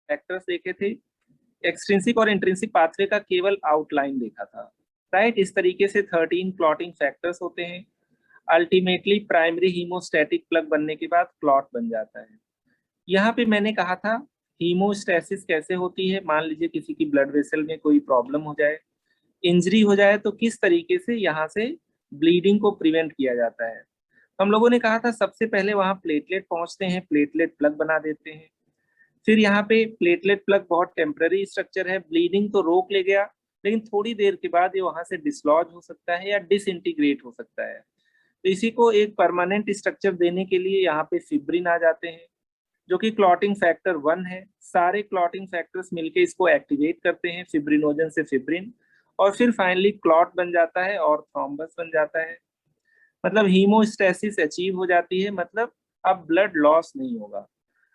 Factors देखे थे, extrinsic और इंट्रिंसिक पाथवे का केवल आउटलाइन देखा था, राइट। इस तरीके से 13 क्लॉटिंग फैक्टर्स होते हैं। अल्टीमेटली प्राइमरी हीमोस्टैटिक प्लग बनने के बाद क्लॉट बन जाता है। यहाँ पे मैंने कहा था हीमोस्टैसिस कैसे होती है, मान लीजिए किसी की ब्लड वेसल में कोई प्रॉब्लम हो जाए, इंजरी हो जाए, तो किस तरीके से यहाँ से ब्लीडिंग को प्रिवेंट किया जाता है। हम लोगों ने कहा था सबसे पहले वहां प्लेटलेट पहुंचते हैं, प्लेटलेट प्लग बना देते हैं। फिर यहाँ पे प्लेटलेट प्लग बहुत टेम्पररी स्ट्रक्चर है, ब्लीडिंग तो रोक ले गया, लेकिन थोड़ी देर के बाद ये वहां से डिसलॉज हो सकता है या डिसइंटीग्रेट हो सकता है। तो इसी को एक परमानेंट स्ट्रक्चर देने के लिए यहाँ पे फिब्रिन आ जाते हैं, जो कि क्लॉटिंग फैक्टर 1 है। सारे क्लॉटिंग फैक्टर्स मिलके इसको एक्टिवेट करते हैं, फिब्रिनोजन से फिब्रिन, और फिर फाइनली क्लॉट बन जाता है और थ्रोम्बस बन जाता है। मतलब हीमोस्टैसिस अचीव हो जाती है, मतलब अब ब्लड लॉस नहीं होगा।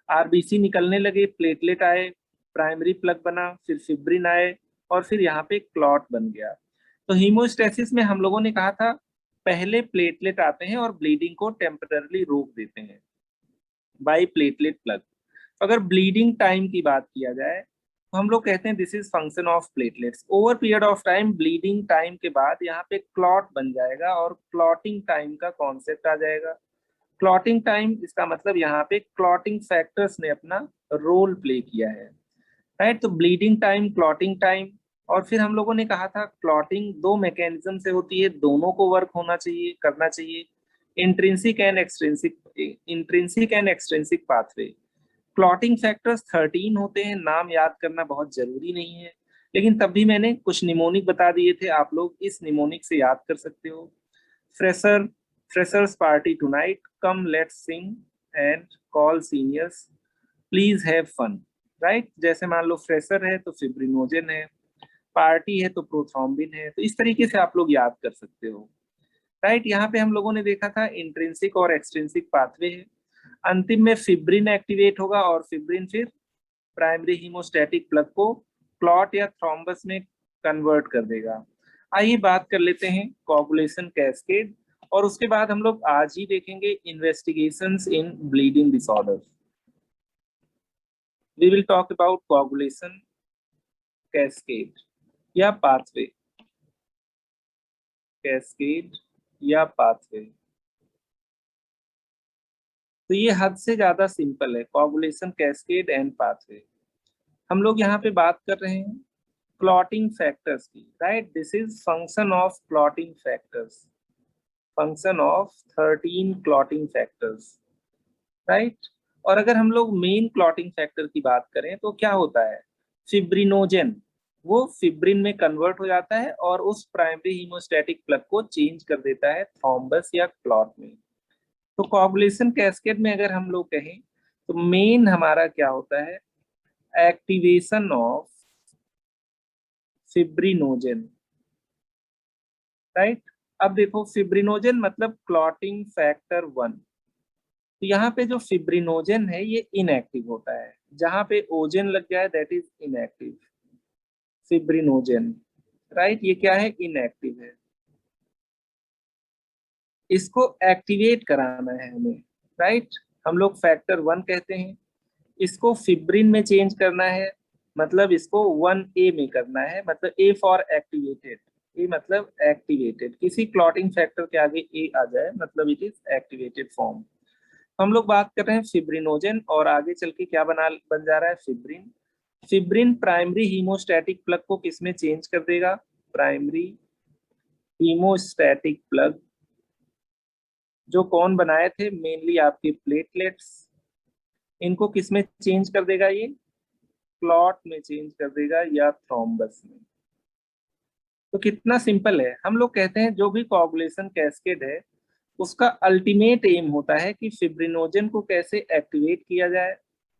आरबीसी निकलने लगे, प्लेटलेट आए, प्राइमरी प्लग बना, फिर फिब्रिन आए, और फिर यहाँ पे क्लॉट बन गया। तो हीमोस्टैसिस में हम लोगों ने कहा था पहले प्लेटलेट आते हैं और ब्लीडिंग को टेम्पररली रोक देते हैं बाय प्लेटलेट प्लग। अगर ब्लीडिंग टाइम की बात किया जाए तो हम लोग कहते हैं this is function of platelets. Over period of time bleeding time के बाद यहाँ पे क्लॉट बन जाएगा और क्लॉटिंग टाइम का कॉन्सेप्ट आ जाएगा। क्लॉटिंग टाइम इसका मतलब यहाँ पे क्लॉटिंग फैक्टर्स ने अपना रोल प्ले किया है, राइट। तो ब्लीडिंग टाइम, क्लॉटिंग टाइम, और फिर हम लोगों ने कहा था क्लॉटिंग दो मैकेनिज्म से होती है, दोनों को वर्क होना चाहिए, करना चाहिए, intrinsic and extrinsic pathway. Clotting factors 13 होते हैं, नाम याद करना बहुत जरूरी नहीं है, लेकिन तब भी मैंने कुछ निमोनिक बता दिए थे, आप लोग इस निमोनिक से याद कर सकते हो। Fresher freshers party tonight, come let's sing and call seniors, please have fun, right. जैसे मान लो फ्रेशर है तो फिब्रिनोजन है, पार्टी है तो प्रोथ्रोम्बिन है, तो इस तरीके से आप लोग याद कर सकते हो, राइट। यहाँ पे हम लोगों ने देखा था इंट्रिंसिक और एक्सट्रिंसिक पाथवे है। अंतिम में फिब्रिन एक्टिवेट होगा और फिब्रिन फिर प्राइमरी हीमोस्टैटिक प्लग को क्लॉट या थ्रोम्बस में कन्वर्ट कर देगा। आइए बात कर लेते हैं कोगुलेशन कैस्केड, और उसके बाद हम लोग आज ही देखेंगे investigations in bleeding disorders. We will talk about coagulation cascade या पाथवे, कैस्केड या पाथवे। तो ये हद से ज्यादा सिंपल है, कोगुलेशन कैस्केड एंड पाथवे। हम लोग यहाँ पे बात कर रहे हैं क्लॉटिंग फैक्टर्स की, right. This is function of clotting factors, function of 13 clotting factors, right. और अगर हम लोग मेन क्लॉटिंग फैक्टर की बात करें तो क्या होता है, फिब्रिनोजन, वो फिब्रिन में कन्वर्ट हो जाता है और उस प्राइमरी हीमोस्टैटिक प्लग को चेंज कर देता है थ्रोम्बस या क्लॉट में। तो कोगुलेशन कैस्केड में अगर हम लोग कहें तो मेन हमारा क्या होता है, एक्टिवेशन ऑफ फिब्रिनोजन, राइट। अब देखो फिब्रिनोजन मतलब क्लॉटिंग फैक्टर 1। तो यहाँ पे जो फिब्रिनोजन है ये इनएक्टिव होता है, जहां पे ओजन लग जाए that is inactive fibrinogen, right. ये क्या है, इनएक्टिव है, इसको एक्टिवेट कराना है हमें, राइट। हम लोग फैक्टर 1 कहते हैं, इसको फिब्रिन में चेंज करना है, मतलब इसको 1A में करना है, मतलब A फॉर एक्टिवेटेड, ए मतलब एक्टिवेटेड, किसी क्लॉटिंग फैक्टर के आगे ए आ जाए मतलब इट इज एक्टिवेटेड फॉर्म। हम लोग बात कर रहे हैं फिब्रिनोजन, और आगे चल के क्या बन जा रहा है, fibrin. Fibrin primary haemostatic plug को किसमें चेंज कर देगा, प्राइमरी हीमोस्टैटिक प्लग, जो कौन बनाए थे, मेनली आपके प्लेटलेट्स, इनको किसमें चेंज कर देगा, ये क्लॉट में चेंज कर देगा या थ्रोम्बस में। तो कितना सिंपल है। हम लोग कहते हैं जो भी कोगुलेशन कैस्केड है उसका अल्टीमेट एम होता है कि फिब्रिनोजन को कैसे एक्टिवेट किया जाए,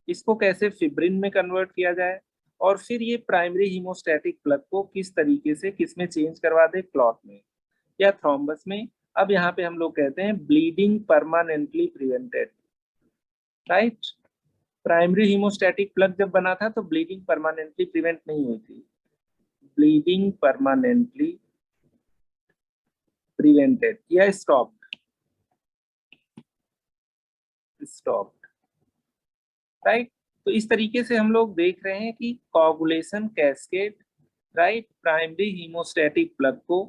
इसको कैसे फिब्रिन में कन्वर्ट किया जाए, और फिर ये प्राइमरी हीमोस्टैटिक प्लग को किस तरीके से किसमें चेंज करवा दे, क्लॉट में या थ्रोम्बस में। अब यहाँ पे हम लोग कहते हैं bleeding permanently prevented, right. Primary haemostatic plug जब बना था तो ब्लीडिंग परमानेंटली प्रिवेंट नहीं हुई थी, ब्लीडिंग परमानेंटली प्रिवेंटेड या स्टॉप्ड, राइट। तो इस तरीके से हम लोग देख रहे हैं कि coagulation cascade, right, primary haemostatic plug को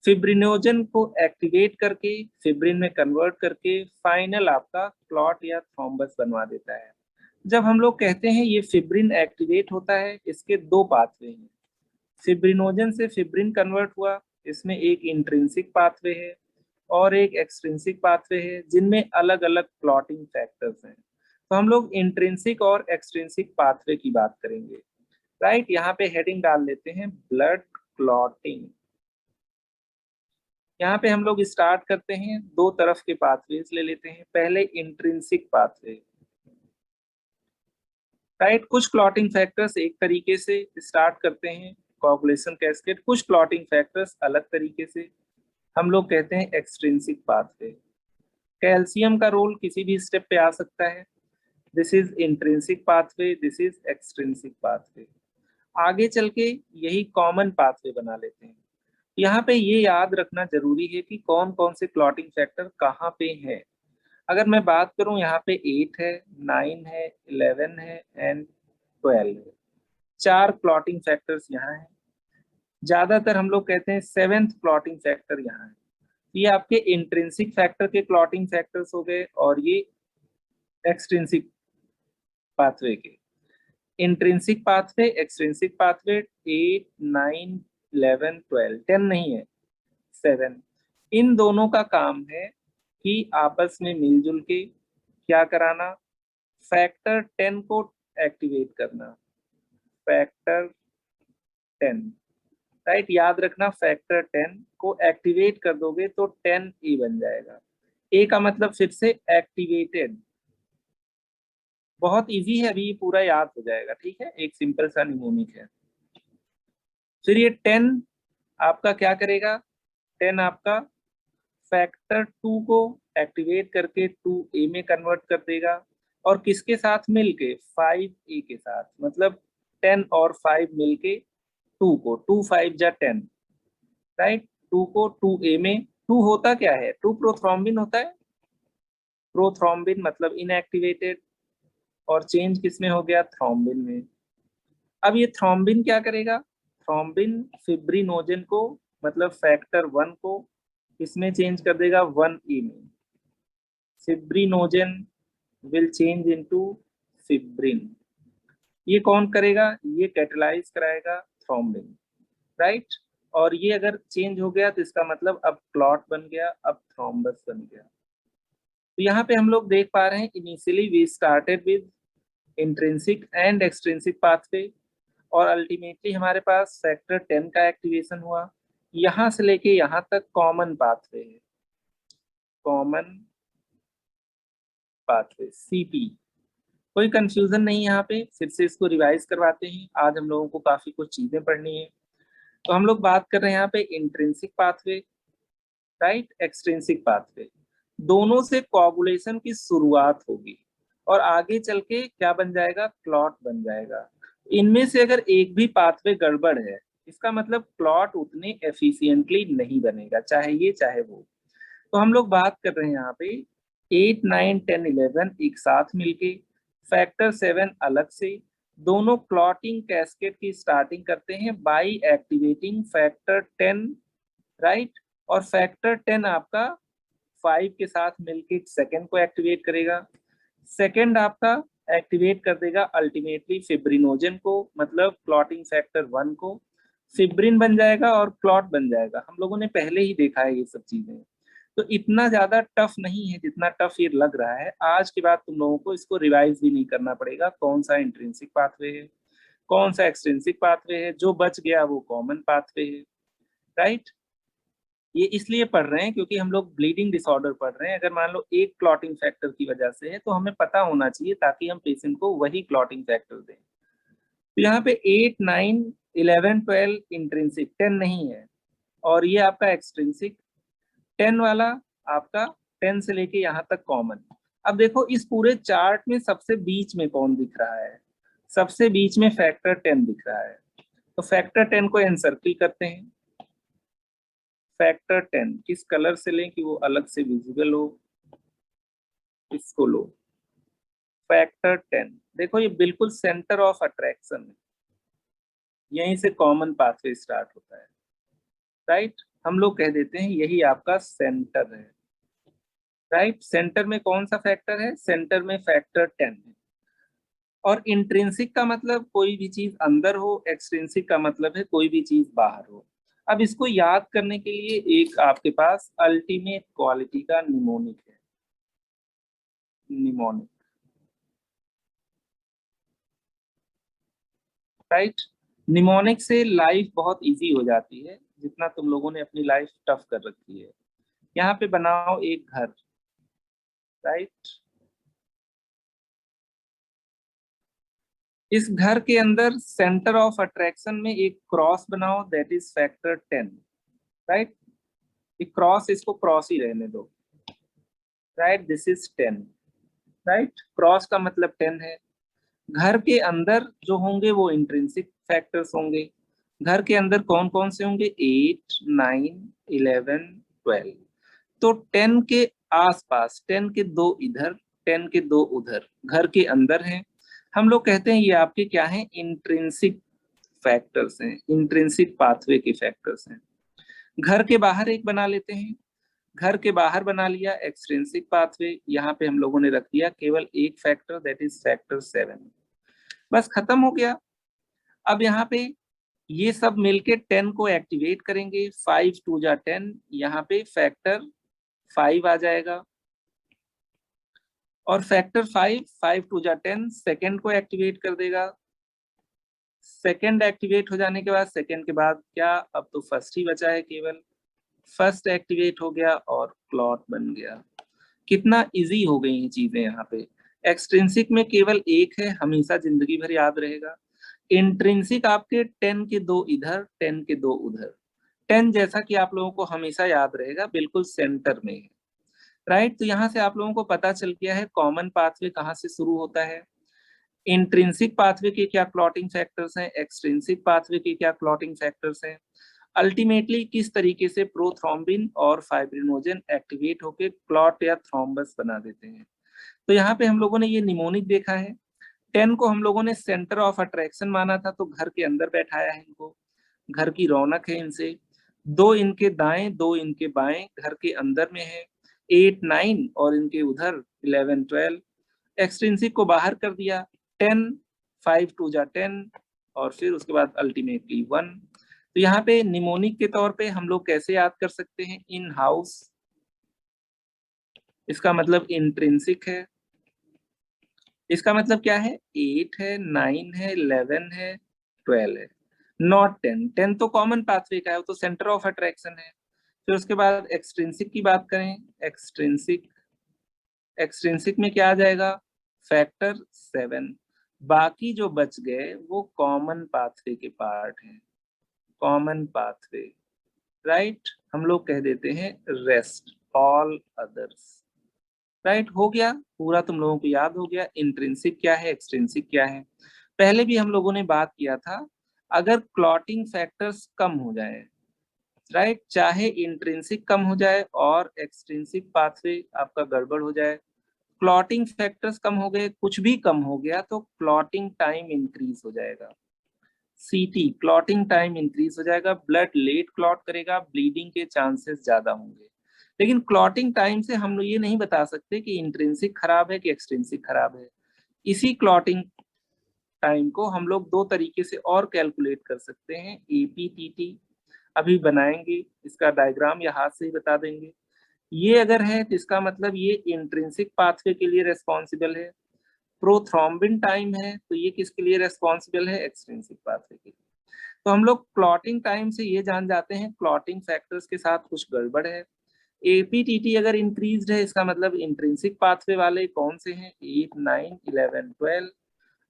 फिब्रिनोजन को एक्टिवेट करके फिब्रिन में कन्वर्ट करके फाइनल आपका क्लॉट या थ्रोम्बस बनवा देता है। जब हम लोग कहते हैं ये फिब्रिन एक्टिवेट होता है, इसके दो पाथवे हैं। फिब्रिनोजन से फिब्रिन कन्वर्ट हुआ, इसमें एक इंट्रिंसिक पाथवे है और एक एक्सट्रिंसिक पाथवे है, जिनमें अलग अलग क्लॉटिंग फैक्टर्स हैं। तो हम लोग इंट्रिंसिक और एक्सट्रिंसिक पाथवे की बात करेंगे, राइट। यहाँ पे हेडिंग डाल लेते हैं ब्लड क्लॉटिंग। यहाँ पे हम लोग स्टार्ट करते हैं, दो तरफ के पाथवेज ले लेते हैं। पहले इंट्रिंसिक पाथवे, राइट। कुछ क्लॉटिंग फैक्टर्स एक तरीके से स्टार्ट करते हैं कोगुलेशन कैस्केड, कुछ क्लॉटिंग फैक्टर्स अलग तरीके से, हम लोग कहते हैं एक्सट्रिंसिक पाथवे। कैल्शियम का रोल किसी भी स्टेप पे आ सकता है। This is intrinsic pathway, this is extrinsic pathway. आगे चल के यही कॉमन पाथवे बना लेते हैं। यहाँ पे ये याद रखना जरूरी है कि कौन कौन से क्लॉटिंग फैक्टर कहाँ पे हैं। अगर मैं बात करूं, यहाँ पे 8 है, 9 है, 11 है एंड 12 है। 4 क्लॉटिंग फैक्टर्स यहाँ हैं। ज्यादातर हम लोग कहते हैं 7th क्लॉटिंग फैक्टर यहाँ है। ये आपके इंट्रिंसिक फैक्टर के क्लॉटिंग फैक्टर्स हो गए और ये एक्सट्रिंसिक पाथवे के। इंट्रिंसिक पाथवे, एक्सट्रिंसिक पाथवे 8, 9, 11, 12, 10 नहीं है, 7। इन दोनों का काम है कि आपस में मिलजुल के क्या कराना, फैक्टर 10 को एक्टिवेट करना। फैक्टर 10, राइट, याद रखना, फैक्टर 10 को एक्टिवेट कर दोगे तो 10A बन जाएगा। ए का मतलब फिर से एक्टिवेटेड। बहुत इजी है, अभी ये पूरा याद हो जाएगा, ठीक है, एक सिंपल सा निमोनिक है। फिर ये 10 आपका क्या करेगा, 10 आपका फैक्टर 2 को एक्टिवेट करके 2A में कन्वर्ट कर देगा। और किसके साथ मिलके, 5A के साथ, मतलब 10 और 5 मिलके 2 को, 2 5 जा 10, राइट। 2 को 2A में, 2 होता क्या है, 2 प्रोथ्रोम्बिन होता है। प्रोथ्रोम्बिन मतलब इनएक्टिवेटेड, और चेंज किसमें हो गया, थ्रोम्बिन में। अब ये थ्रोम्बिन क्या करेगा, थ्रोम्बिन फिब्रिनोजन को, मतलब फैक्टर 1 को इसमें चेंज कर देगा 1A में। Fibrinogen will change into fibrin. ये कौन करेगा, ये कैटेलाइज कराएगा थ्रोम्बिन, राइट। और ये अगर चेंज हो गया तो इसका मतलब अब क्लॉट बन गया, अब थ्रोम्बस बन गया। तो यहाँ पे हम लोग देख पा रहे हैं, initially we started with intrinsic and extrinsic pathway, और अल्टीमेटली हमारे पास फैक्टर 10 का एक्टिवेशन हुआ। यहाँ से लेके यहाँ तक कॉमन पाथवे है, कॉमन पाथवे CP। कोई कंफ्यूजन नहीं यहाँ पे, फिर से इसको रिवाइज करवाते हैं। आज हम लोगों को काफी कुछ चीजें पढ़नी है। तो हम लोग बात कर रहे हैं यहाँ पे intrinsic pathway, right, extrinsic pathway. दोनों से कोगुलेशन की शुरुआत होगी और आगे चल के क्या बन जाएगा, क्लॉट बन जाएगा। इनमें से अगर एक भी पाथवे गड़बड़ है, इसका मतलब क्लॉट उतने एफिशिएंटली नहीं बनेगा, चाहे ये चाहे वो। तो हम लोग बात कर रहे हैं यहाँ पे 8, 9, 10, 11 एक साथ मिलके, फैक्टर 7 अलग से, दोनों क्लॉटिंग कैस्केड की स्टार्टिंग करते हैं बाय एक्टिवेटिंग फैक्टर 10, राइट। और फैक्टर 10 आपका 5 के साथ मिलके सेकेंड को एक्टिवेट करेगा। सेकेंड आपका एक्टिवेट कर देगा अल्टीमेटली फिब्रिनोजन को, मतलब क्लॉटिंग फैक्टर 1 को। फिब्रिन बन जाएगा और क्लॉट बन जाएगा। हम लोगों ने पहले ही देखा है ये सब चीजें, तो इतना ज्यादा टफ नहीं है जितना टफ ये लग रहा है। आज के बाद तुम लोगों को इसको रिवाइज भी नहीं करना पड़ेगा, कौन सा इंट्रिंसिक पाथवे है, कौन सा एक्सट्रिंसिक पाथवे है। जो बच गया वो कॉमन पाथवे है, राइट। ये इसलिए पढ़ रहे हैं क्योंकि हम लोग ब्लीडिंग डिसऑर्डर पढ़ रहे हैं। अगर मान लो एक क्लॉटिंग फैक्टर की वजह से है तो हमें पता होना चाहिए, ताकि हम पेशेंट को वही क्लॉटिंग फैक्टर दें। तो यहाँ पे 8, 9, 11, 12 इंट्रिंसिक, 10 नहीं है। और ये आपका एक्सट्रिंसिक 10 वाला आपका 10 से लेके यहाँ तक कॉमन। अब देखो इस पूरे चार्ट में सबसे बीच में कौन दिख रहा है, सबसे बीच में फैक्टर 10 दिख रहा है। तो फैक्टर 10 को एनसर्किल करते हैं। फैक्टर 10 किस कलर से लें कि वो अलग से विजिबल हो, इसको लो, फैक्टर 10। देखो ये बिल्कुल सेंटर ऑफ अट्रैक्शन है, यहीं से कॉमन पाथवे स्टार्ट होता है, राइट। हम लोग कह देते हैं यही आपका सेंटर है, राइट। सेंटर में कौन सा फैक्टर है? सेंटर में फैक्टर 10 है। और इंट्रिंसिक का मतलब कोई भी चीज अंदर हो, एक्सट्रिंसिक का मतलब है कोई भी चीज बाहर हो। अब इसको याद करने के लिए एक आपके पास अल्टीमेट क्वालिटी का निमोनिक है, निमोनिक, राइट। निमोनिक से लाइफ बहुत इजी हो जाती है, जितना तुम लोगों ने अपनी लाइफ टफ कर रखी है। यहाँ पे बनाओ एक घर, राइट। इस घर के अंदर सेंटर ऑफ अट्रैक्शन में एक क्रॉस बनाओ, दैट इज फैक्टर 10, राइट। एक क्रॉस, इसको क्रॉस ही रहने दो, right. This is 10, right. Cross का मतलब 10 है। घर के अंदर जो होंगे वो इंट्रिंसिक फैक्टर्स होंगे। घर के अंदर कौन कौन से होंगे? 8, 9, 11, 12। तो 10 के आसपास, 10 के दो इधर, 10 के दो उधर, घर के अंदर हैं। हम लोग कहते हैं ये आपके क्या हैं? इंट्रिंसिक फैक्टर्स हैं, इंट्रिंसिक पाथवे के फैक्टर्स हैं। घर के बाहर एक बना लेते हैं। घर के बाहर बना लिया एक्सट्रिंसिक पाथवे, यहाँ पे हम लोगों ने रख दिया केवल एक फैक्टर, दैट इज फैक्टर 7। बस खत्म हो गया। अब यहाँ पे ये सब मिलके 10 को एक्टिवेट करेंगे। 5 2 जा 10, यहाँ पे फैक्टर 5 आ जाएगा। और फैक्टर 5, 5 2 जा 10 सेकेंड को एक्टिवेट कर देगा। सेकेंड एक्टिवेट हो जाने के बाद, सेकेंड के बाद क्या? अब तो फर्स्ट ही बचा है केवल। फर्स्ट एक्टिवेट हो गया और क्लॉट बन गया। कितना इजी हो गई ये चीजें यहाँ पे। एक्सट्रिंसिक में केवल एक है, हमेशा जिंदगी भर याद रहेगा। इंट्रिंसिक आपके 10 के दो इधर, 10 के दो उधर। 10 जैसा कि आप लोगों को हमेशा याद रहेगा, बिल्कुल सेंटर में है, राइट। तो यहाँ से आप लोगों को पता चल गया है कॉमन पाथवे कहाँ से शुरू होता है, इंट्रिंसिक पाथवे के क्या क्लॉटिंग फैक्टर्स हैं, एक्सट्रिंसिक पाथवे के क्या क्लॉटिंग फैक्टर्स हैं, अल्टीमेटली किस तरीके से प्रोथ्रोम्बिन और फाइब्रिनोजन एक्टिवेट होकर क्लॉट या थ्रोम्बस बना देते हैं। तो यहाँ पे हम लोगों ने ये निमोनिक देखा है। 10 को हम लोगों ने सेंटर ऑफ अट्रैक्शन माना था, तो घर के अंदर बैठाया है इनको, घर की रौनक है इनसे। दो इनके दाएं, दो इनके बाएं, घर के अंदर में है। 8 9 और इनके उधर 11 12। एक्सट्रिंसिक को बाहर कर दिया। 10, 5 2 जा 10 और फिर उसके बाद अल्टीमेटली 1। तो यहाँ पे निमोनिक के तौर पे हम लोग कैसे याद कर सकते हैं? इन हाउस, इसका मतलब इंट्रिंसिक है। इसका मतलब क्या है? 8 है, 9 है, 11 है, 12 है, नॉट 10। 10 तो कॉमन पाथवे का है, वो तो सेंटर ऑफ अट्रैक्शन है। फिर उसके बाद एक्सट्रिंसिक की बात करें, एक्सट्रिंसिक, एक्सट्रिंसिक में क्या आ जाएगा? फैक्टर 7। बाकी जो बच गए वो कॉमन पाथवे के पार्ट हैं, कॉमन पाथवे, राइट। हम लोग कह देते हैं रेस्ट, ऑल अदर्स, राइट। हो गया पूरा, तुम लोगों को याद हो गया इंट्रिंसिक क्या है, एक्सट्रिंसिक क्या है। पहले भी हम लोगों ने बात किया था, अगर क्लॉटिंग फैक्टर्स कम हो जाए, राइट, चाहे इंट्रिंसिक कम हो जाए और एक्सट्रिंसिक पाथवे आपका गड़बड़ हो जाए, क्लॉटिंग फैक्टर्स कम हो गए, कुछ भी कम हो गया, तो क्लॉटिंग टाइम इंक्रीज हो जाएगा। सीटी, क्लॉटिंग टाइम इंक्रीज हो जाएगा, ब्लड लेट क्लॉट करेगा, ब्लीडिंग के चांसेस ज्यादा होंगे। लेकिन क्लॉटिंग टाइम से हम लोग ये नहीं बता सकते कि इंट्रिंसिक खराब है कि एक्सट्रिंसिक खराब है। इसी क्लॉटिंग टाइम को हम लोग दो तरीके से और कैलकुलेट कर सकते हैं। एपीटीटी अभी बनाएंगे, इसका डायग्राम या हाथ से ही बता देंगे। ये अगर है तो इसका मतलब ये इंट्रिंसिक पाथवे के लिए रेस्पॉन्सिबल है। प्रोथ्रोम्बिन टाइम है तो ये किसके लिए रेस्पॉन्सिबल है? एक्सट्रिंसिक पाथवे के लिए। तो हम लोग क्लॉटिंग टाइम से ये जान जाते हैं क्लॉटिंग फैक्टर्स के साथ कुछ गड़बड़ है। एपीटीटी अगर इंक्रीज्ड है, इसका मतलब इंट्रिंसिक पाथवे वाले कौन से हैं? 8 9 11 12।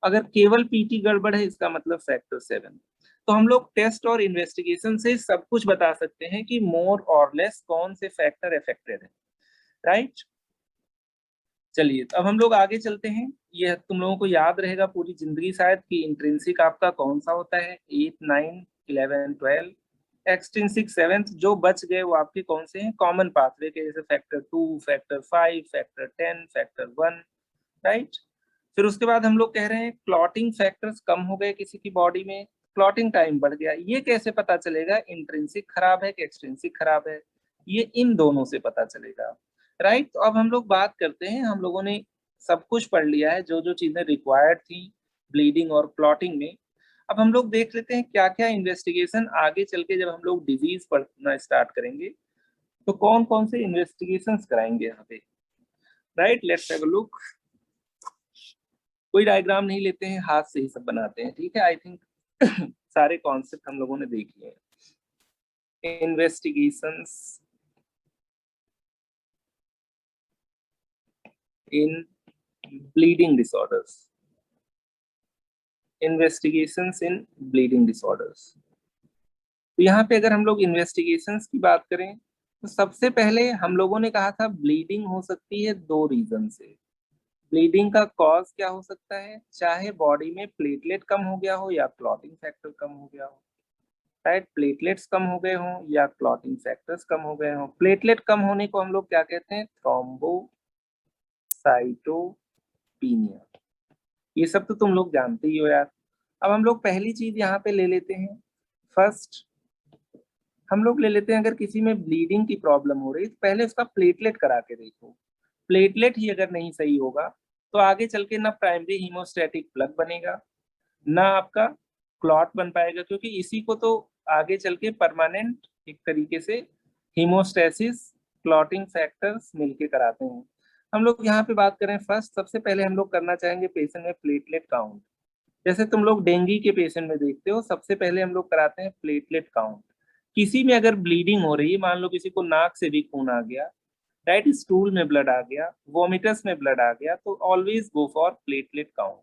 अगर केवल पीटी गड़बड़ है, इसका मतलब फैक्टर 7। तो हम लोग टेस्ट और इन्वेस्टिगेशन से सब कुछ बता सकते हैं कि मोर और लेस कौन से फैक्टर इफेक्टेड है, राइट। चलिए तो अब हम लोग आगे चलते हैं। ये तुम लोगों को याद रहेगा पूरी जिंदगी शायद कि इंट्रिंसिक आपका कौन सा होता है? 8 9 11 12। Extrinsic 7th। जो बच गए वो आपके कौन से हैं? कॉमन पाथवे के, जैसे factor 2, factor 5, factor 10, factor 1, right. फिर उसके बाद हम लोग कह रहे हैं क्लॉटिंग फैक्टर्स कम हो गए किसी की बॉडी में, क्लॉटिंग टाइम बढ़ गया। ये कैसे पता चलेगा इंट्रिंसिक खराब है कि एक्सट्रिंसिक खराब है? ये इन दोनों से पता चलेगा, राइट। तो अब हम लोग बात करते हैं, हम लोगों ने सब कुछ पढ़ लिया है जो जो चीजें रिक्वायर्ड थी ब्लीडिंग और क्लॉटिंग में। अब हम लोग देख लेते हैं क्या क्या इन्वेस्टिगेशन आगे चल के जब हम लोग डिजीज पढ़ना स्टार्ट करेंगे तो कौन कौन से इन्वेस्टिगेशंस कराएंगे यहाँ पे, right. Let's have a look. कोई डायग्राम नहीं लेते हैं, हाथ से ही सब बनाते हैं, ठीक है। आई थिंक सारे कॉन्सेप्ट हम लोगों ने देख लिए हैं। Investigations in bleeding disorders, investigations in bleeding disorders. तो यहाँ पे अगर हम लोग इन्वेस्टिगेशंस की बात करें तो सबसे पहले हम लोगों ने कहा था ब्लीडिंग हो सकती है दो रीजन से। ब्लीडिंग का कॉज क्या हो सकता है, चाहे बॉडी में प्लेटलेट कम हो गया हो या क्लॉटिंग फैक्टर कम हो गया हो, राइट। प्लेटलेट्स कम हो गए हों या क्लॉटिंग फैक्टर्स कम हो गए हों। प्लेटलेट कम होने को हम लोग क्या कहते हैं, थ्रोम्बोसाइटोपिनिया। ये सब तो तुम लोग जानते ही हो यार। अब हम लोग पहली चीज यहाँ पे ले लेते हैं, फर्स्ट हम लोग ले लेते हैं अगर किसी में ब्लीडिंग की प्रॉब्लम हो रही है तो पहले उसका प्लेटलेट करा के देखो। प्लेटलेट ही अगर नहीं सही होगा तो आगे चल के ना प्राइमरी हीमोस्टैटिक प्लग बनेगा ना आपका क्लॉट बन पाएगा, क्योंकि इसी को तो आगे चल के परमानेंट एक तरीके से हीमोस्टेसिस क्लॉटिंग फैक्टर्स मिलके कराते हैं। हम लोग यहाँ पे बात करें फर्स्ट, सबसे पहले हम लोग करना चाहेंगे पेशेंट में प्लेटलेट काउंट। जैसे तुम लोग डेंगू के पेशेंट में देखते हो सबसे पहले हम लोग कराते हैं प्लेटलेट काउंट। किसी में अगर ब्लीडिंग हो रही है, मान लो किसी को नाक से भी खून आ गया, राइट, स्टूल में ब्लड आ गया, वोमिटस में ब्लड आ गया, तो always go for platelet count.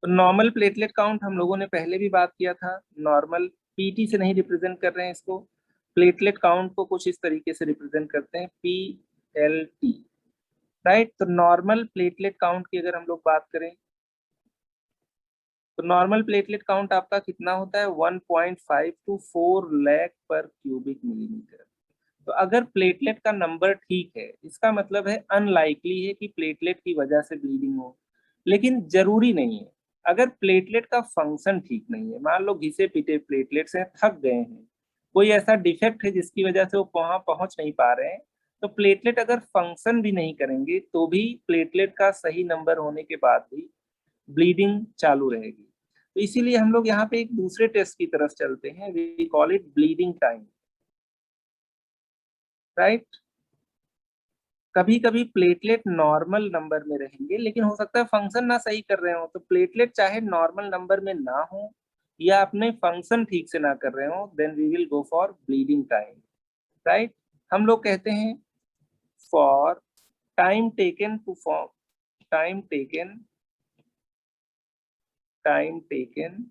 तो नॉर्मल प्लेटलेट काउंट हम लोगों ने पहले भी बात किया था, नॉर्मल पीटी से नहीं रिप्रेजेंट कर रहे हैं इसको, प्लेटलेट काउंट को कुछ इस तरीके से रिप्रेजेंट करते हैं PLT, राइट। तो नॉर्मल प्लेटलेट काउंट की अगर हम लोग बात करें तो नॉर्मल प्लेटलेट काउंट आपका कितना होता है, 1.5 to 4 लाख पर क्यूबिक मिलीमीटर। तो अगर प्लेटलेट का नंबर ठीक है इसका मतलब है अनलाइकली है कि प्लेटलेट की वजह से ब्लीडिंग हो, लेकिन जरूरी नहीं है। अगर प्लेटलेट का फंक्शन ठीक नहीं है, मान लो घिसे पिटे प्लेटलेट्स हैं, थक गए हैं, कोई ऐसा डिफेक्ट है जिसकी वजह से वो वहां पहुंच नहीं पा रहे हैं, तो प्लेटलेट अगर फंक्शन भी नहीं करेंगे तो भी प्लेटलेट का सही नंबर होने के बाद भी ब्लीडिंग चालू रहेगी। तो इसीलिए हम लोग यहाँ पे एक दूसरे टेस्ट की तरफ चलते हैं, we call it bleeding time, right. कभी कभी प्लेटलेट नॉर्मल नंबर में रहेंगे लेकिन हो सकता है फंक्शन ना सही कर रहे हो, तो प्लेटलेट चाहे नॉर्मल नंबर में ना हो या अपने फंक्शन ठीक से ना कर रहे हो, then we will go for bleeding time, right. हम लोग कहते हैं for time taken to form, time taken, time taken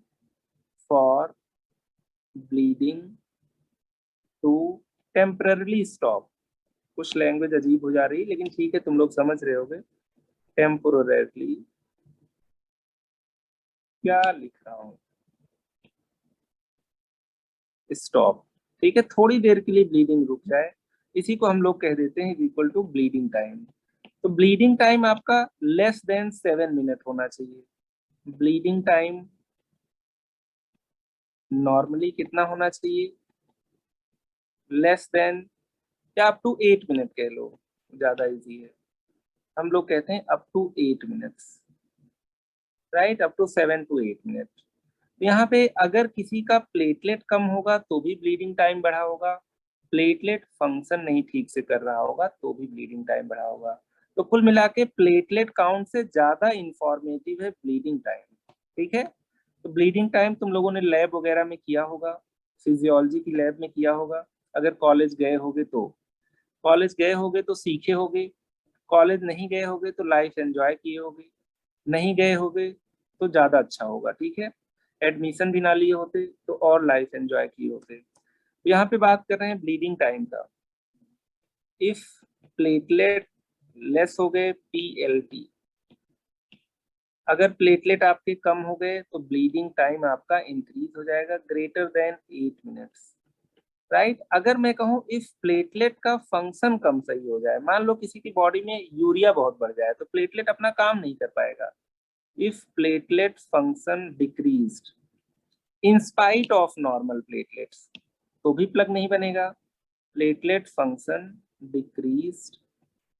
for bleeding to temporarily stop. कुछ लैंग्वेज अजीब हो जा रही है लेकिन ठीक है, तुम लोग समझ रहे होगे। टेम्पोररली, क्या लिख रहा हूँ, स्टॉप, ठीक है, थोड़ी देर के लिए ब्लीडिंग रुक जाए, इसी को हम लोग कह देते हैं इक्वल टू ब्लीडिंग टाइम। तो ब्लीडिंग टाइम आपका लेस देन 7 मिनट होना चाहिए। ब्लीडिंग टाइम नॉर्मली कितना होना चाहिए, लेस देन या अप टू 8 मिनट कह लो, ज्यादा इजी है। हम लोग कहते हैं up to 8 minutes, right, up to 7 to 8 minute. यहाँ पे अगर किसी का प्लेटलेट कम होगा तो भी ब्लीडिंग टाइम बढ़ा होगा, प्लेटलेट फंक्शन नहीं ठीक से कर रहा होगा तो भी ब्लीडिंग टाइम बढ़ा होगा। तो कुल मिला के प्लेटलेट काउंट से ज्यादा इंफॉर्मेटिव है ब्लीडिंग टाइम, ठीक है। तो ब्लीडिंग टाइम तुम लोगों ने लैब वगैरह में किया होगा, फिजियोलॉजी की लैब में किया होगा, अगर कॉलेज गए होगे तो, कॉलेज गए होगे तो सीखे होगे, कॉलेज नहीं गए होगे तो लाइफ एंजॉय किए होगे, नहीं गए होगे तो ज्यादा अच्छा होगा, ठीक है। एडमिशन भी ना लिए होते तो और लाइफ एंजॉय किए होते। तो यहाँ पे बात कर रहे हैं ब्लीडिंग टाइम का। इफ प्लेटलेट लेस हो गए, PLT, अगर प्लेटलेट आपके कम हो गए तो ब्लीडिंग टाइम आपका इंक्रीज हो जाएगा ग्रेटर देन 8 मिनट्स, राइट। अगर मैं कहूँ इफ प्लेटलेट का फंक्शन कम सही हो जाए, मान लो किसी की बॉडी में यूरिया बहुत बढ़ जाए तो प्लेटलेट अपना काम नहीं कर पाएगा। If platelet function decreased in spite of normal platelets, तो भी प्लग नहीं बनेगा। Platelet function decreased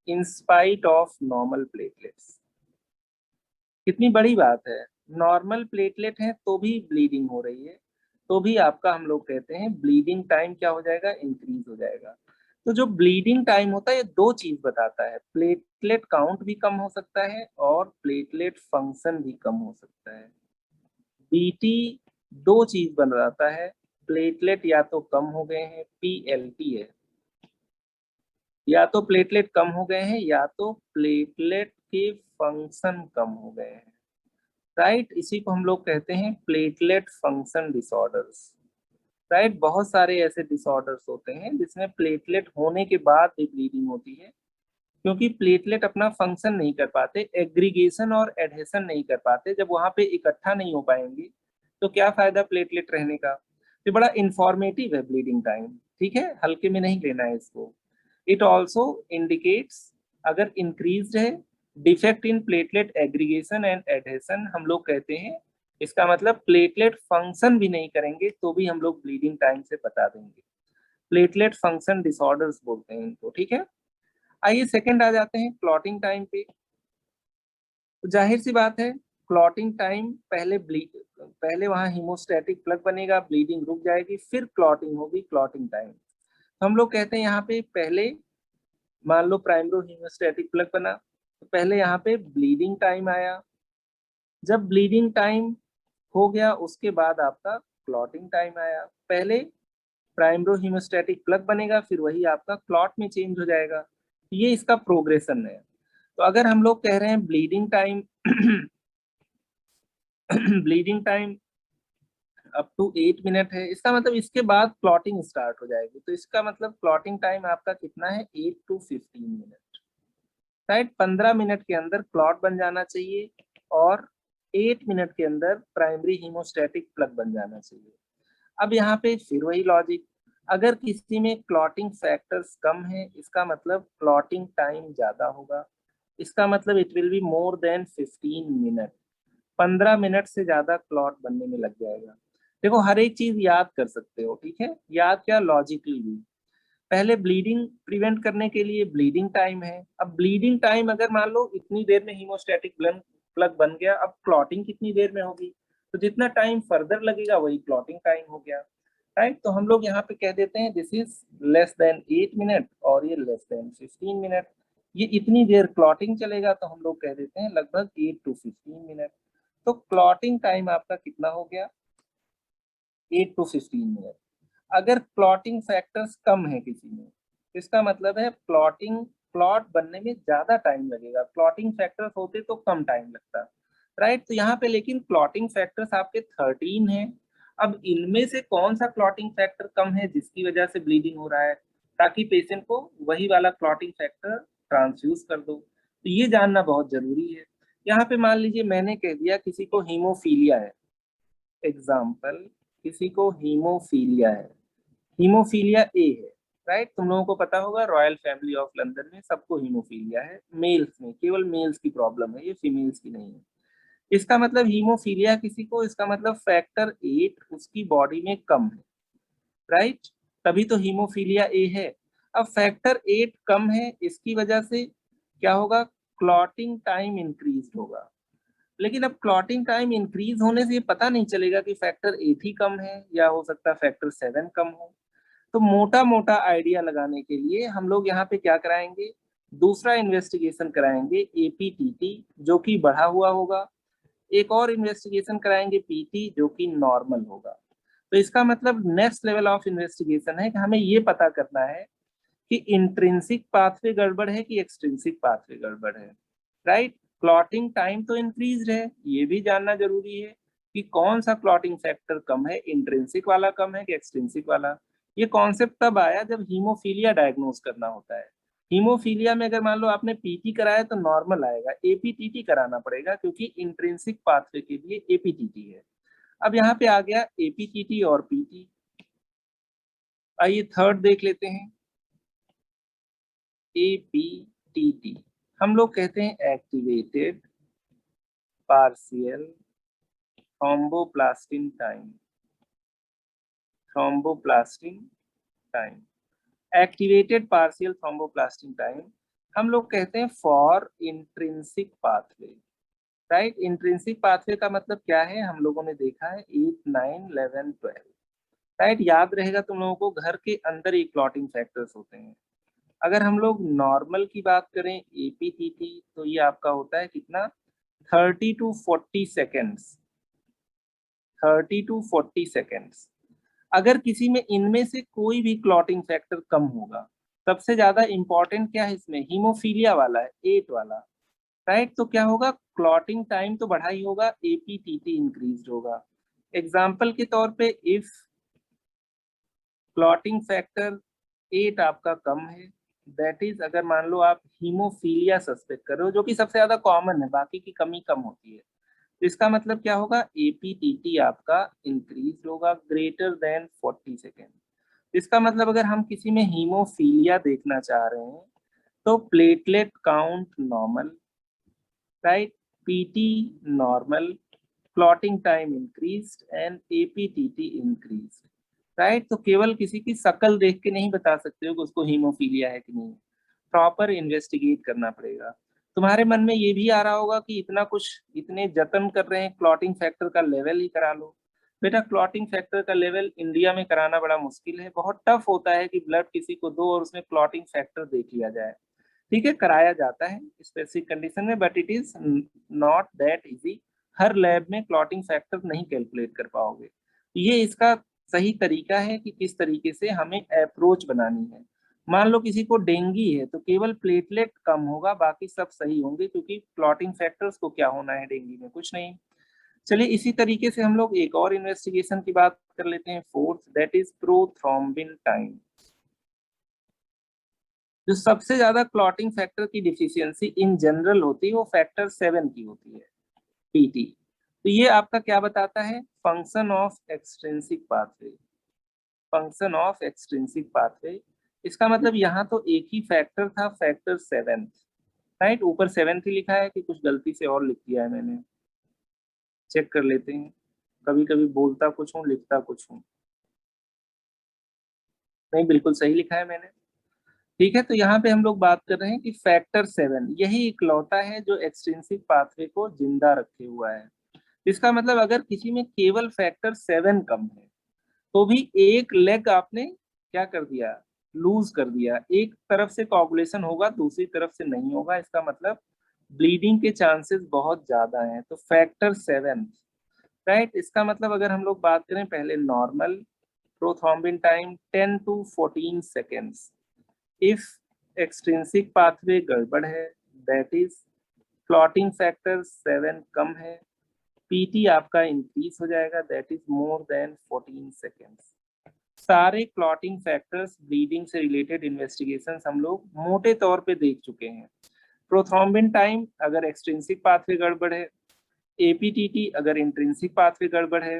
in spite of normal platelets, कितनी बड़ी बात है। नॉर्मल प्लेटलेट है तो भी ब्लीडिंग हो रही है, तो भी आपका हम लोग कहते हैं ब्लीडिंग टाइम क्या हो जाएगा, इंक्रीज हो जाएगा। तो जो ब्लीडिंग टाइम होता है ये दो चीज बताता है, प्लेटलेट काउंट भी कम हो सकता है और प्लेटलेट फंक्शन भी कम हो सकता है। बीटी दो चीज बताता है, प्लेटलेट या तो कम हो गए हैं, पीएलटी है, या तो प्लेटलेट कम हो गए हैं या तो प्लेटलेट के फंक्शन कम हो गए हैं। राइट, इसी को हम लोग कहते हैं प्लेटलेट फंक्शन डिसऑर्डर्स। राइट, बहुत सारे ऐसे डिसऑर्डर्स होते हैं जिसमें प्लेटलेट होने के बाद भी ब्लीडिंग होती है, क्योंकि प्लेटलेट अपना फंक्शन नहीं कर पाते, एग्रीगेशन और एडहेशन नहीं कर पाते। जब वहां पे इकट्ठा नहीं हो पाएंगे तो क्या फायदा प्लेटलेट रहने का। ये बड़ा इंफॉर्मेटिव है ब्लीडिंग टाइम, ठीक है, हल्के में नहीं लेना है इसको। इट ऑल्सो इंडिकेट्स, अगर इंक्रीज है, defect in platelet aggregation and adhesion, हम लोग कहते हैं इसका मतलब प्लेटलेट फंक्शन भी नहीं करेंगे तो भी हम लोग ब्लीडिंग टाइम से बता देंगे। प्लेटलेट फंक्शन डिसऑर्डर्स बोलते हैं इनको, ठीक है। आइए सेकंड आ जाते हैं क्लॉटिंग टाइम पे। तो जाहिर सी बात है क्लॉटिंग टाइम पहले वहां हीमोस्टैटिक प्लग बनेगा, ब्लीडिंग रुक जाएगी, फिर क्लॉटिंग होगी, क्लॉटिंग टाइम। तो हम लोग कहते हैं यहाँ पे पहले मान लो प्राइमरी हीमोस्टैटिक प्लग बना, तो पहले यहाँ पे ब्लीडिंग टाइम आया। जब ब्लीडिंग टाइम हो गया उसके बाद आपका क्लॉटिंग टाइम आया। पहले प्राइमरी हीमोस्टैटिक प्लग बनेगा, फिर वही आपका क्लॉट में चेंज हो जाएगा। ये इसका प्रोग्रेशन है। तो अगर हम लोग कह रहे हैं bleeding time bleeding time up to 8 minute है, इसका मतलब इसके बाद क्लॉटिंग स्टार्ट हो जाएगी। तो इसका मतलब क्लॉटिंग टाइम आपका कितना है, 8 to 15 मिनट। राइट, 15 मिनट के अंदर क्लॉट बन जाना चाहिए और 8 मिनट के अंदर प्राइमरी हीमोस्टैटिक प्लग बन जाना चाहिए। अब यहाँ पे फिर वही लॉजिक, अगर किसी में क्लॉटिंग फैक्टर्स कम है इसका मतलब क्लॉटिंग टाइम ज्यादा होगा। इसका मतलब it will be more than 15 minute, 15 minute से ज्यादा क्लॉट बनने में लग जाएगा। देखो हर एक चीज याद कर सकते हो, ठीक है, याद क्या, लॉजिकली भी। पहले ब्लीडिंग प्रिवेंट करने के लिए ब्लीडिंग टाइम है। अब ब्लीडिंग टाइम अगर मान लो इतनी देर में हीमोस्टैटिक प्लग बन गया, अब क्लॉटिंग कितनी देर में होगी, तो जितना टाइम फर्दर लगेगा वही क्लॉटिंग टाइम हो गया। राइट, तो हम लोग यहाँ पे कह देते हैं this is less than 8 minute और ये लेस देन 15 मिनट। ये इतनी देर क्लॉटिंग चलेगा तो हम लोग कह देते हैं लगभग 8 to 15 मिनट। तो क्लॉटिंग टाइम आपका कितना हो गया, 8 to 15 मिनट। अगर क्लॉटिंग फैक्टर्स कम है किसी में, इसका मतलब है क्लॉट बनने में ज्यादा टाइम लगेगा, क्लॉटिंग फैक्टर्स होते तो कम टाइम लगता। राइट, तो यहाँ पे लेकिन क्लॉटिंग फैक्टर्स आपके 13 है। अब इनमें से कौन सा क्लॉटिंग फैक्टर कम है जिसकी वजह से ब्लीडिंग हो रहा है, ताकि पेशेंट को वही वाला क्लॉटिंग फैक्टर ट्रांसफ्यूज कर दो। तो ये जानना बहुत जरूरी है। यहाँ पे मान लीजिए मैंने कह दिया किसी को हीमोफीलिया है, एग्जाम्पल, किसी को हीमोफीलिया है, हीमोफीलिया ए है। राइट, तुम लोगों को पता होगा रॉयल फैमिली ऑफ लंदन में सबको हीमोफीलिया है, मेल्स में, केवल मेल्स की प्रॉब्लम है, ये फीमेल्स की नहीं है। इसका मतलब हीमोफीलिया किसी को, इसका मतलब फैक्टर 8 उसकी बॉडी में कम है। राइट, तभी तो हीमोफीलिया ए है। अब फैक्टर 8 कम है, इसकी वजह से क्या होगा, क्लॉटिंग टाइम इंक्रीज होगा। लेकिन अब क्लॉटिंग टाइम इंक्रीज होने से ये पता नहीं चलेगा कि फैक्टर 8 ही कम है या हो सकता है फैक्टर 7 कम हो। तो मोटा मोटा आइडिया लगाने के लिए हम लोग यहाँ पे क्या कराएंगे, दूसरा इन्वेस्टिगेशन कराएंगे एपीटीटी, जो कि बढ़ा हुआ होगा। एक और इन्वेस्टिगेशन कराएंगे पीटी, जो कि नॉर्मल होगा। तो इसका मतलब नेक्स्ट लेवल ऑफ इन्वेस्टिगेशन है कि हमें ये पता करना है कि इंट्रिंसिक पाथवे गड़बड़ है कि एक्सट्रिंसिक पाथवे गड़बड़ है। राइट, क्लॉटिंग टाइम तो इंक्रीज है, ये भी जानना जरूरी है कि कौन सा क्लॉटिंग फैक्टर कम है, इंट्रिंसिक वाला कम है कि एक्सट्रिंसिक वाला। ये कॉन्सेप्ट तब आया जब हीमोफीलिया डायग्नोज करना होता है। हीमोफीलिया में अगर मान लो आपने पीटी कराया तो नॉर्मल आएगा, एपीटीटी कराना पड़ेगा क्योंकि इंट्रिंसिक पाथवे के लिए एपीटीटी है। अब यहाँ पे आ गया एपीटीटी और पीटी। आइए थर्ड देख लेते हैं, APTT। हम लोग कहते हैं activated partial thromboplastin time, thromboplastin time, activated partial thromboplastin time हम लोग कहते हैं for intrinsic pathway, right. Intrinsic pathway का मतलब क्या है, हम लोगों ने देखा है 8, 9, 11, 12, राइट। याद रहेगा तुम लोगों को, घर के अंदर ही क्लॉटिंग फैक्टर्स होते हैं। अगर हम लोग नॉर्मल की बात करें APTT, तो ये आपका होता है कितना, 30 to 40 सेकेंड्स, 30 to 40 सेकेंड्स। अगर किसी में इनमें से कोई भी क्लॉटिंग फैक्टर कम होगा, सबसे ज्यादा इंपॉर्टेंट क्या है इसमें, हीमोफीलिया वाला है, 8 वाला, राइट। तो क्या होगा, क्लॉटिंग टाइम तो बढ़ा ही होगा, APTT इंक्रीज होगा। एग्जाम्पल के तौर पे इफ क्लॉटिंग फैक्टर 8 आपका कम है, दैट इज अगर मान लो आप हीमोफीलिया सस्पेक्ट कर रहे हो, जो कि सबसे ज्यादा कॉमन है, बाकी की कमी कम होती है, तो इसका मतलब क्या होगा, APTT आपका इंक्रीज होगा ग्रेटर देन 40 सेकेंड। इसका मतलब अगर हम किसी में हीमोफीलिया देखना चाह रहे हैं तो platelet count normal, right, PT normal, clotting time increased and APTT increased, right. तो केवल किसी की शक्ल देख के नहीं बता सकते हो कि उसको हीमोफीलिया है कि नहीं, प्रॉपर इन्वेस्टिगेट करना पड़ेगा। तुम्हारे मन में ये भी आ रहा होगा कि इतना कुछ, इतने जतन कर रहे हैं, क्लॉटिंग फैक्टर का लेवल ही करा लो। बेटा क्लॉटिंग फैक्टर का लेवल इंडिया में कराना बड़ा मुश्किल है, बहुत टफ होता है कि ब्लड किसी को दो और उसमें क्लॉटिंग फैक्टर देख लिया जाए। ठीक है, कराया जाता है स्पेसिफिक कंडीशन में, but it is not that easy. Her lab में क्लॉटिंग फैक्टर नहीं कैलकुलेट कर पाओगे। ये इसका सही तरीका है कि किस तरीके से हमें अप्रोच बनानी है। मान लो किसी को डेंगी है तो केवल प्लेटलेट कम होगा, बाकी सब सही होंगे, क्योंकि क्लॉटिंग फैक्टर्स को क्या होना है डेंगी में, कुछ नहीं। चलिए इसी तरीके से हम लोग एक और इन्वेस्टिगेशन की बात कर लेते हैं, fourth, that is prothrombin time. जो सबसे ज्यादा क्लॉटिंग फैक्टर की डिफिशियंसी इन जनरल होती है वो फैक्टर 7 की होती है, PT। तो ये आपका क्या बताता है, function of extrinsic pathway, function of extrinsic pathway. इसका मतलब यहाँ तो एक ही फैक्टर था, फैक्टर 7, राइट। ऊपर 7 ही लिखा है कि कुछ गलती से और लिख दिया है मैंने, चेक कर लेते हैं। कभी कभी बोलता कुछ हूँ लिखता कुछ हूँ, नहीं बिल्कुल सही लिखा है मैंने। ठीक है, तो यहाँ पे हम लोग बात कर रहे हैं कि फैक्टर 7 यही इकलौता है जो एक्सट्रिंसिक पाथवे को जिंदा रखे हुआ है। इसका मतलब अगर किसी में केवल फैक्टर 7 कम है तो भी एक लेग आपने क्या कर दिया, लूज कर दिया, एक तरफ से कोagulation होगा दूसरी तरफ से नहीं होगा, इसका मतलब ब्लीडिंग के चांसेस बहुत ज्यादा हैं। तो फैक्टर 7, राइट। इसका मतलब अगर हम लोग बात करें पहले normal, prothrombin time 10 to 14 seconds. If extrinsic pathway गड़बड़ है, दैट इज क्लॉटिंग फैक्टर 7 कम है, PT आपका इंक्रीज हो जाएगा, that is more than 14 seconds. सारे क्लॉटिंग फैक्टर्स, ब्लीडिंग से रिलेटेड इन्वेस्टिगेशंस हम लोग मोटे तौर पे देख चुके हैं। प्रोथ्रोम्बिन टाइम अगर एक्सट्रिंसिक पाथवे गड़बड़ है, APTT अगर इंट्रिंसिक पाथवे गड़बड़ है,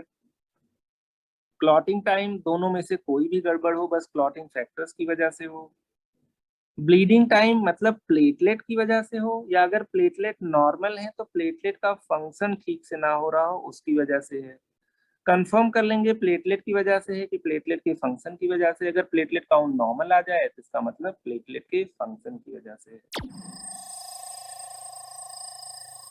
क्लॉटिंग टाइम दोनों में से कोई भी गड़बड़ हो, बस क्लॉटिंग फैक्टर्स की वजह से हो, ब्लीडिंग टाइम मतलब प्लेटलेट की वजह से हो, या अगर प्लेटलेट नॉर्मल है तो प्लेटलेट का फंक्शन ठीक से ना हो रहा हो उसकी वजह से है। कंफर्म कर लेंगे प्लेटलेट की वजह से है कि प्लेटलेट के फंक्शन की वजह से। अगर प्लेटलेट काउंट नॉर्मल आ जाए तो इसका मतलब प्लेटलेट के फंक्शन की वजह से है।